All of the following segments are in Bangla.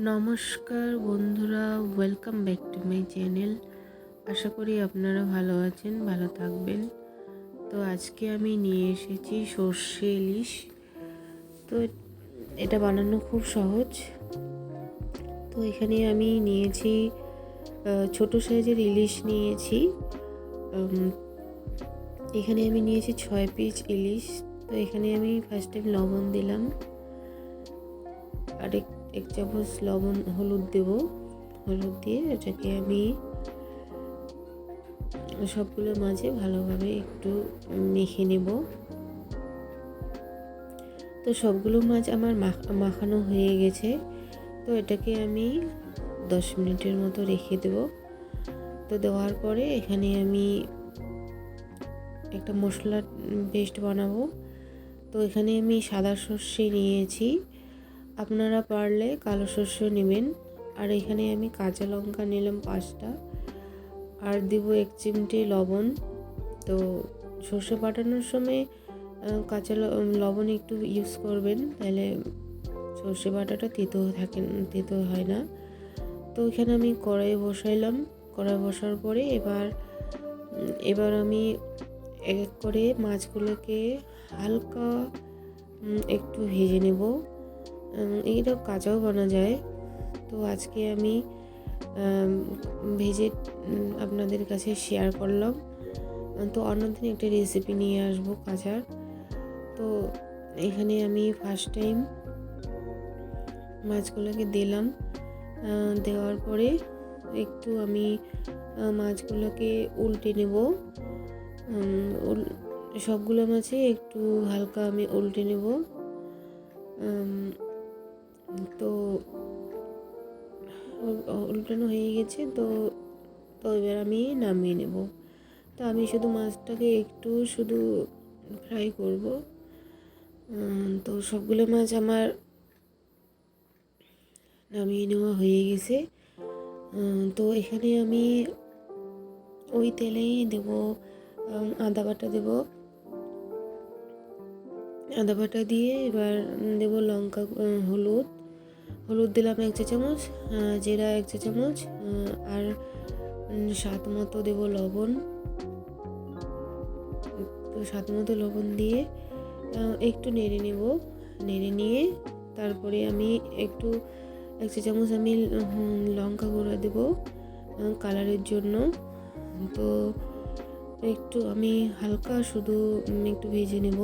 নমস্কার বন্ধুরা, welcome back to my channel. আশা করি আপনারা ভালো আছেন, ভালো থাকবেন। তো আজকে আমি নিয়ে এসেছি সর্ষে ইলিশ। তো এটা বানানো খুব সহজ। তো এখানে আমি নিয়েছি ছোট সাইজের ইলিশ নিয়েছি। এখানে আমি নিয়েছি 6 পিস ইলিশ। তো এখানে আমি ফার্স্ট টাইম লবণ দিলাম, আর এক চামচ হলুদ দেব। হলুদ দিয়ে এটাকে আমি সবগুলো মাঝে ভালোভাবে একটু মেখে নেব। তো সবগুলো মাছ আমার মাখানো হয়ে গেছে। তো এটাকে আমি 10 মিনিটের মতো রেখে দেব। তো দেওয়ার পরে এখানে আমি একটা মশলা পেস্ট বানাবো। তো এখানে আমি সাদা সর্ষে নিয়েছি, আপনারা পারলে কালো সর্ষে নেবেন। আর এখানে আমি কাঁচা লঙ্কা নিলাম 5টা, আর দিব 1 চিমটে লবণ। তো সর্ষে বাটানোর সময় কাঁচা লবণ একটু ইউজ করবেন, তাহলে সর্ষে বাটাটা তেতো হয় না। তো এখানে আমি কড়াই বসাইলাম। কড়াই বসার পরে এবার আমি এক এক করে মাছগুলোকে হালকা একটু ভেজে নেব। এইটা কাঁচাও বানা যায়। তো আজকে আমি ভেজে আপনাদের কাছে শেয়ার করলাম। তো অন্যদিন একটা রেসিপি নিয়ে আসবো কাঁচার। তো এখানে আমি ফার্স্ট টাইম মাছগুলোকে দিলাম। দেওয়ার পরে একটু আমি মাছগুলোকে উল্টে নেব। সবগুলো মাছে একটু হালকা আমি উল্টে নেব। তো উল্টানো হয়ে গেছে। তো এবার আমি নামিয়ে নেব। তো আমি শুধু মাছটাকে শুধু ফ্রাই করব। তো সবগুলো মাছ আমার নামিয়ে নেওয়া হয়ে গেছে। তো এখানে আমি ওই তেলেই দেব আদা বাটা দেব। আদা বাটা দিয়ে এবার দেব লঙ্কা, হলুদ দিলাম 1 চা চামচ, জিরা 1 চা চামচ, আর স্বাদ মতো দেব লবণ। তো স্বাদ মতো লবণ দিয়ে একটু নেড়ে নেব। নেড়ে নিয়ে তারপরে আমি একটু 1 চা চামচ আমি লঙ্কা গুঁড়া দেব কালারের জন্য। তো একটু আমি হালকা শুধু একটু ভেজে নেব।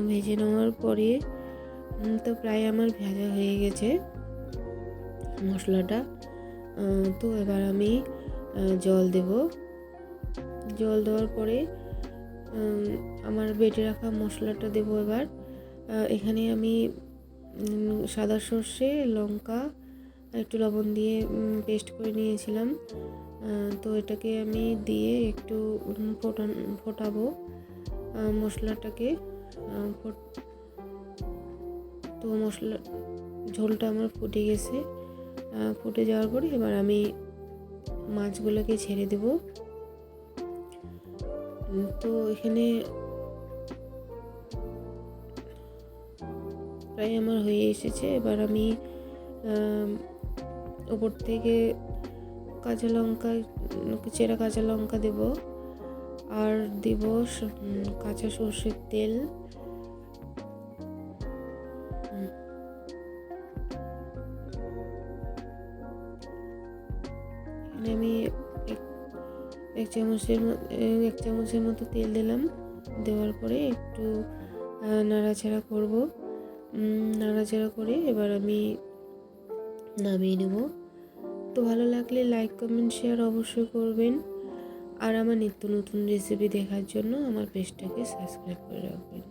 ভেজে নেওয়ার পরে তো প্রায় আমার ভাজা হয়ে গেছে মশলাটা। তো এবার আমি জল দেব। জল দেওয়ার পরে আমার বেটে রাখা মশলাটা দেব। এবার এখানে আমি সাদা সর্ষে, লঙ্কা, একটু লবণ দিয়ে পেস্ট করে নিয়েছিলাম। তো এটাকে আমি দিয়ে একটু ফোটাবো মশলাটাকে। তো ঝোলটা আমার ফুটে গেছে। ফুটে যাওয়ার পরে এবার আমি মাছগুলোকে ছেড়ে দেব। তো এখানে প্রায় আমার হয়ে এসেছে। এবার আমি উপর থেকে চেরা কাঁচা লঙ্কা দেব, আর দেব কাঁচা সর্ষের তেল। এখানে আমি এক চামচের মতো তেল দিলাম। দেওয়ার পরে একটু নাড়াচাড়া করব। নাড়াচাড়া করে এবার আমি নামিয়ে নেব। তো ভালো লাগলে লাইক, কমেন্ট, শেয়ার অবশ্যই করবেন। আর আমার নিত্য নতুন রেসিপি দেখার জন্য আমার পেজটাকে সাবস্ক্রাইব করে রাখবেন।